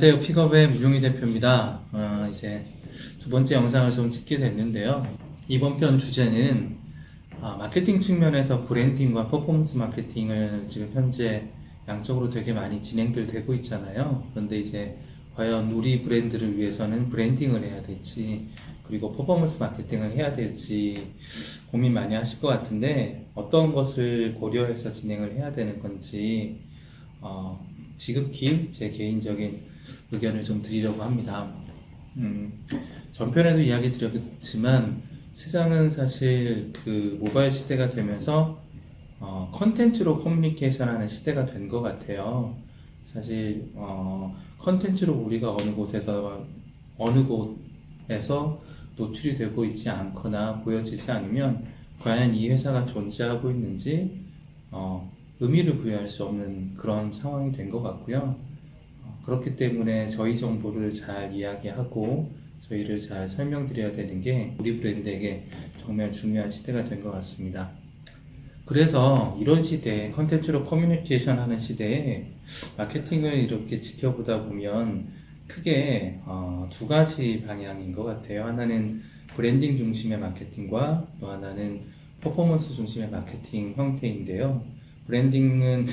안녕하세요. 픽업의 문용희 대표입니다. 이제 두 번째 영상을 좀 찍게 됐는데요. 이번 편 주제는 마케팅 측면에서 브랜딩과 퍼포먼스 마케팅을 지금 현재 양쪽으로 되게 많이 진행들 되고 있잖아요. 그런데 이제 과연 우리 브랜드를 위해서는 브랜딩을 해야 될지 그리고 퍼포먼스 마케팅을 해야 될지 고민 많이 하실 것 같은데 어떤 것을 고려해서 진행을 해야 되는 건지 지극히 제 개인적인 의견을 좀 드리려고 합니다. 전편에도 이야기 드렸지만 세상은 사실 그 모바일 시대가 되면서 컨텐츠로 커뮤니케이션 하는 시대가 된 것 같아요. 사실 컨텐츠로 우리가 어느 곳에서 노출이 되고 있지 않거나 보여지지 않으면 과연 이 회사가 존재하고 있는지 의미를 부여할 수 없는 그런 상황이 된 것 같고요. 그렇기 때문에 저희 정보를 잘 이야기하고 저희를 잘 설명드려야 되는 게 우리 브랜드에게 정말 중요한 시대가 된 것 같습니다. 그래서 이런 시대에 컨텐츠로 커뮤니케이션 하는 시대에 마케팅을 이렇게 지켜보다 보면 크게 두 가지 방향인 것 같아요. 하나는 브랜딩 중심의 마케팅과 또 하나는 퍼포먼스 중심의 마케팅 형태인데요. 브랜딩은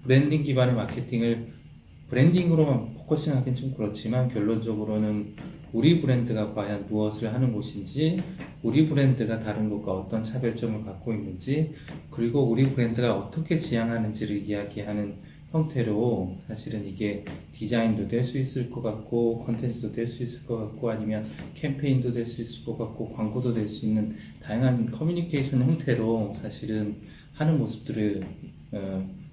브랜딩 기반의 마케팅을 브랜딩으로만 포커싱하기는 좀 그렇지만 결론적으로는 우리 브랜드가 과연 무엇을 하는 곳인지, 우리 브랜드가 다른 곳과 어떤 차별점을 갖고 있는지, 그리고 우리 브랜드가 어떻게 지향하는지를 이야기하는 형태로 사실은 이게 디자인도 될 수 있을 것 같고 컨텐츠도 될 수 있을 것 같고 아니면 캠페인도 될 수 있을 것 같고 광고도 될 수 있는 다양한 커뮤니케이션 형태로 사실은 하는 모습들을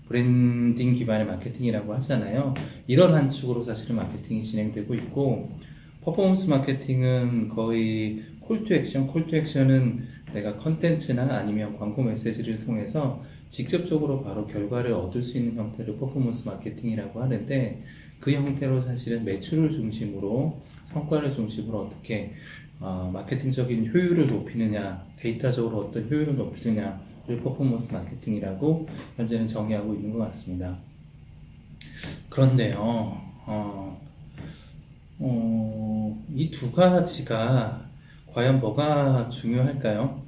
브랜딩 기반의 마케팅이라고 하잖아요. 이런 한 축으로 사실은 마케팅이 진행되고 있고 퍼포먼스 마케팅은 거의 콜투 액션, 콜투 액션은 내가 컨텐츠나 아니면 광고 메시지를 통해서 직접적으로 바로 결과를 얻을 수 있는 형태를 퍼포먼스 마케팅이라고 하는데 그 형태로 사실은 매출을 중심으로 성과를 중심으로 어떻게 마케팅적인 효율을 높이느냐, 데이터적으로 어떤 효율을 높이느냐를 퍼포먼스 마케팅이라고 현재는 정의하고 있는 것 같습니다. 그런데요, 이 두 가지가 과연 뭐가 중요할까요?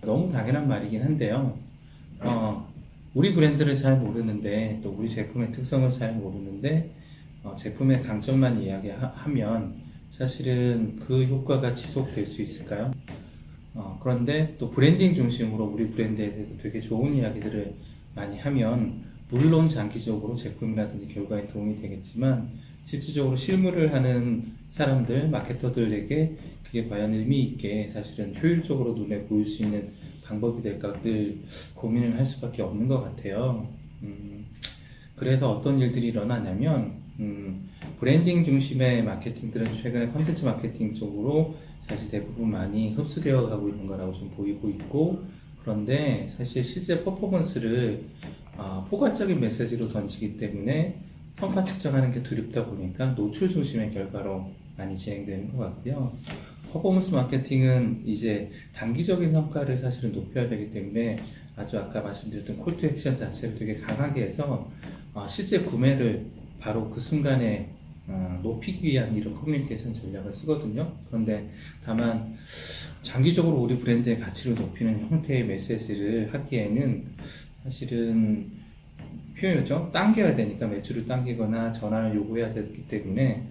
너무 당연한 말이긴 한데요. 우리 브랜드를 잘 모르는데 또 우리 제품의 특성을 잘 모르는데 제품의 강점만 이야기하면 사실은 그 효과가 지속될 수 있을까요? 그런데 또 브랜딩 중심으로 우리 브랜드에 대해서 되게 좋은 이야기들을 많이 하면 물론 장기적으로 제품이라든지 결과에 도움이 되겠지만 실질적으로 실무를 하는 사람들, 마케터들에게 그게 과연 의미 있게 사실은 효율적으로 눈에 보일 수 있는 방법이 될까 늘 고민을 할 수밖에 없는 것 같아요. 그래서 어떤 일들이 일어나냐면 브랜딩 중심의 마케팅들은 최근에 컨텐츠 마케팅 쪽으로 사실 대부분 많이 흡수되어 가고 있는 거라고 좀 보이고 있고 그런데 사실 실제 퍼포먼스를 포괄적인 메시지로 던지기 때문에 성과 측정하는 게 두렵다 보니까 노출 중심의 결과로 많이 진행되는 것 같고요. 퍼포먼스 마케팅은 이제 단기적인 성과를 사실은 높여야 되기 때문에 아주 아까 말씀드렸던 콜투 액션 자체를 되게 강하게 해서 실제 구매를 바로 그 순간에 높이기 위한 이런 커뮤니케이션 전략을 쓰거든요. 그런데 다만 장기적으로 우리 브랜드의 가치를 높이는 형태의 메시지를 하기에는 사실은 표현이죠. 당겨야 되니까 매출을 당기거나 전환을 요구해야 되기 때문에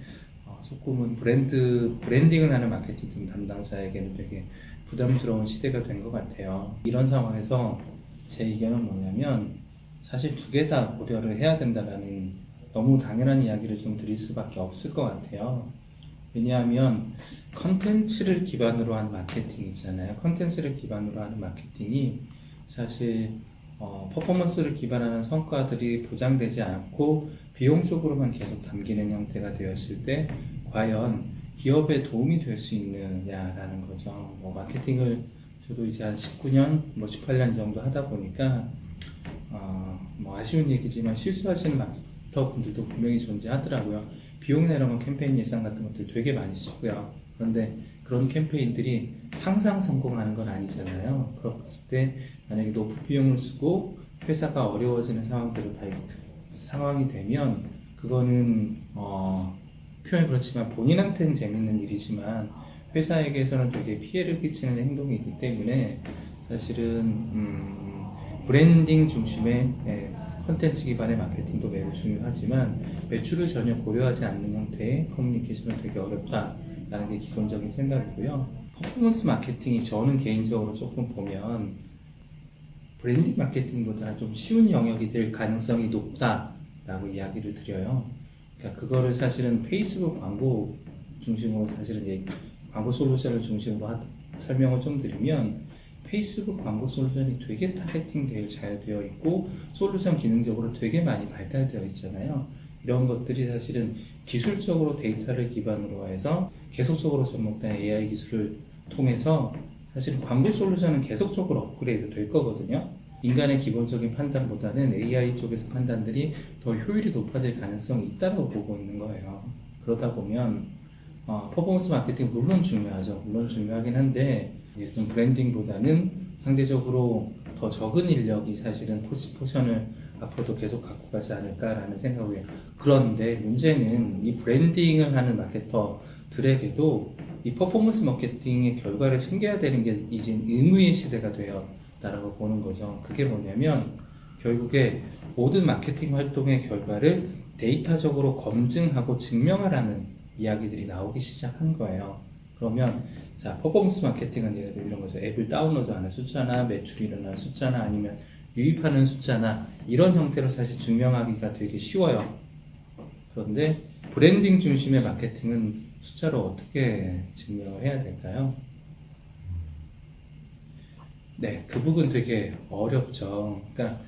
조금은 브랜딩을 하는 마케팅 담당자에게는 되게 부담스러운 시대가 된 것 같아요. 이런 상황에서 제 의견은 뭐냐면 사실 두 개 다 고려를 해야 된다라는 너무 당연한 이야기를 좀 드릴 수밖에 없을 것 같아요. 왜냐하면 컨텐츠를 기반으로 한 마케팅 있잖아요. 컨텐츠를 기반으로 하는 마케팅이 사실 퍼포먼스를 기반하는 성과들이 보장되지 않고 비용적으로만 계속 담기는 형태가 되었을 때 과연 기업에 도움이 될 수 있느냐라는 거죠. 마케팅을 저도 이제 한 19년, 18년 정도 하다 보니까 아쉬운 얘기지만 실수하시는 마케터 분들도 분명히 존재하더라고요. 비용 내러는 캠페인 예산 같은 것들 되게 많이 쓰고요. 그런데 그런 캠페인들이 항상 성공하는 건 아니잖아요. 그랬을 때 만약에 높은 비용을 쓰고 회사가 어려워지는 상황이 되면 그거는 표현이 그렇지만 본인한테는 재밌는 일이지만 회사에게서는 되게 피해를 끼치는 행동이기 때문에 사실은 브랜딩 중심의 콘텐츠 기반의 마케팅도 매우 중요하지만 매출을 전혀 고려하지 않는 형태의 커뮤니케이션은 되게 어렵다라는 게 기본적인 생각이고요. 퍼포먼스 마케팅이 저는 개인적으로 조금 보면 브랜딩 마케팅보다 좀 쉬운 영역이 될 가능성이 높다라고 이야기를 드려요. 그러니까 그거를 사실은 페이스북 광고 중심으로 사실은 이제 광고 솔루션을 중심으로 설명을 좀 드리면 페이스북 광고 솔루션이 되게 타겟팅 잘 되어 있고 솔루션 기능적으로 되게 많이 발달되어 있잖아요. 이런 것들이 사실은 기술적으로 데이터를 기반으로 해서 계속적으로 접목된 AI 기술을 통해서 사실 광고 솔루션은 계속적으로 업그레이드 될 거거든요. 인간의 기본적인 판단보다는 AI 쪽에서 판단들이 더 효율이 높아질 가능성이 있다고 보고 있는 거예요. 그러다 보면 퍼포먼스 마케팅 물론 중요하죠. 물론 중요하긴 한데 좀 브랜딩보다는 상대적으로 더 적은 인력이 사실은 포션을 앞으로도 계속 갖고 가지 않을까라는 생각이에요. 그런데 문제는 이 브랜딩을 하는 마케터들에게도 이 퍼포먼스 마케팅의 결과를 챙겨야 되는 게 이제 의무의 시대가 되었다라고 보는 거죠. 그게 뭐냐면 결국에 모든 마케팅 활동의 결과를 데이터적으로 검증하고 증명하라는 이야기들이 나오기 시작한 거예요. 그러면 자, 퍼포먼스 마케팅은 예를 들어 이런 거죠. 앱을 다운로드하는 숫자나 매출이 일어나는 숫자나 아니면 유입하는 숫자나 이런 형태로 사실 증명하기가 되게 쉬워요. 그런데 브랜딩 중심의 마케팅은 숫자로 어떻게 증명을 해야 될까요? 네, 그 부분 되게 어렵죠. 그러니까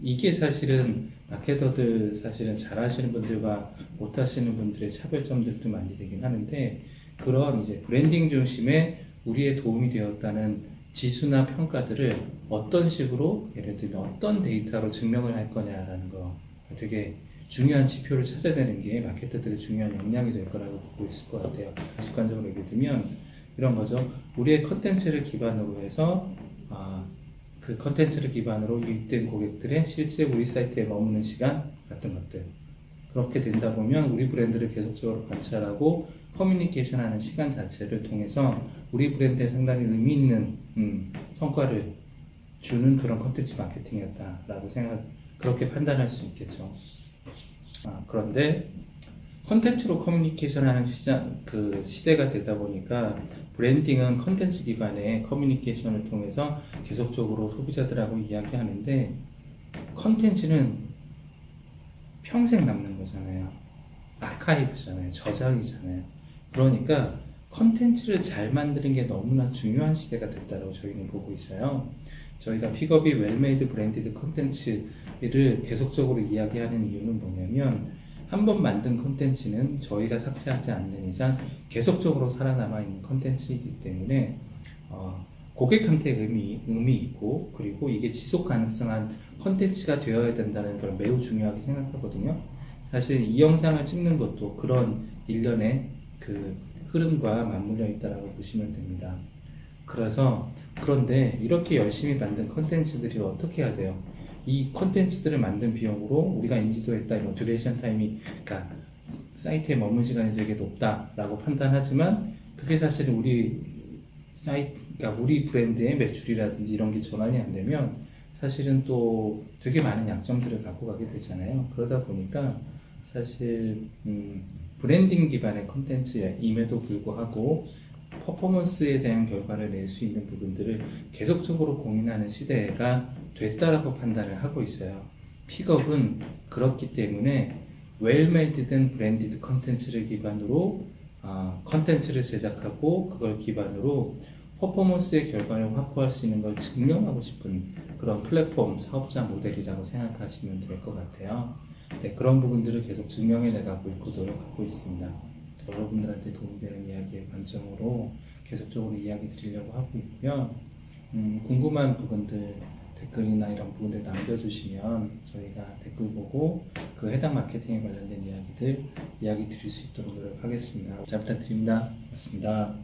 이게 사실은 마케터들 사실은 잘하시는 분들과 못하시는 분들의 차별점들도 많이 되긴 하는데 그런 이제 브랜딩 중심의 우리의 도움이 되었다는 지수나 평가들을 어떤 식으로 예를 들면 어떤 데이터로 증명을 할 거냐라는 거 되게 중요한 지표를 찾아내는 게 마케터들의 중요한 역량이 될 거라고 보고 있을 것 같아요. 직관적으로 얘기 들면 이런 거죠. 우리의 컨텐츠를 기반으로 해서 그 컨텐츠를 기반으로 유입된 고객들의 실제 우리 사이트에 머무는 시간 같은 것들 그렇게 된다 보면 우리 브랜드를 계속적으로 관찰하고 커뮤니케이션하는 시간 자체를 통해서 우리 브랜드에 상당히 의미 있는 성과를 주는 그런 컨텐츠 마케팅이었다라고 그렇게 판단할 수 있겠죠. 그런데 컨텐츠로 커뮤니케이션하는 시대가 되다 보니까 브랜딩은 컨텐츠 기반의 커뮤니케이션을 통해서 계속적으로 소비자들하고 이야기하는데 컨텐츠는 평생 남는 거잖아요. 아카이브잖아요. 저장이잖아요. 그러니까 컨텐츠를 잘 만드는 게 너무나 중요한 시대가 됐다고 저희는 보고 있어요. 저희가 픽업이 웰메이드 브랜디드 컨텐츠를 계속적으로 이야기하는 이유는 뭐냐면 한 번 만든 컨텐츠는 저희가 삭제하지 않는 이상 계속적으로 살아남아 있는 컨텐츠이기 때문에 고객한테 의미 있고 그리고 이게 지속 가능성한 컨텐츠가 되어야 된다는 걸 매우 중요하게 생각하거든요. 사실 이 영상을 찍는 것도 그런 일련의 그 흐름과 맞물려 있다고 보시면 됩니다. 그런데 이렇게 열심히 만든 컨텐츠들이 어떻게 해야 돼요? 이 컨텐츠들을 만든 비용으로 우리가 인지도했다, 이런 듀레이션 타임이, 그러니까 사이트에 머문 시간이 되게 높다라고 판단하지만 그게 사실은 그러니까 우리 브랜드의 매출이라든지 이런 게 전환이 안 되면 사실은 또 되게 많은 약점들을 갖고 가게 되잖아요. 그러다 보니까 사실 브랜딩 기반의 컨텐츠임에도 불구하고 퍼포먼스에 대한 결과를 낼 수 있는 부분들을 계속적으로 고민하는 시대가 됐다라고 판단을 하고 있어요. 픽업은 그렇기 때문에 웰메이드된 브랜디드 컨텐츠를 기반으로 컨텐츠를 제작하고 그걸 기반으로 퍼포먼스의 결과를 확보할 수 있는 걸 증명하고 싶은 그런 플랫폼 사업자 모델이라고 생각하시면 될 것 같아요. 네, 그런 부분들을 계속 증명해 나가고 있고 노력하고 있습니다. 여러분들한테 도움되는 이야기의 관점으로 계속적으로 이야기 드리려고 하고 있고요. 궁금한 부분들 댓글이나 이런 부분들 남겨주시면 저희가 댓글 보고 그 해당 마케팅에 관련된 이야기 드릴 수 있도록 노력하겠습니다. 잘 부탁드립니다. 고맙습니다.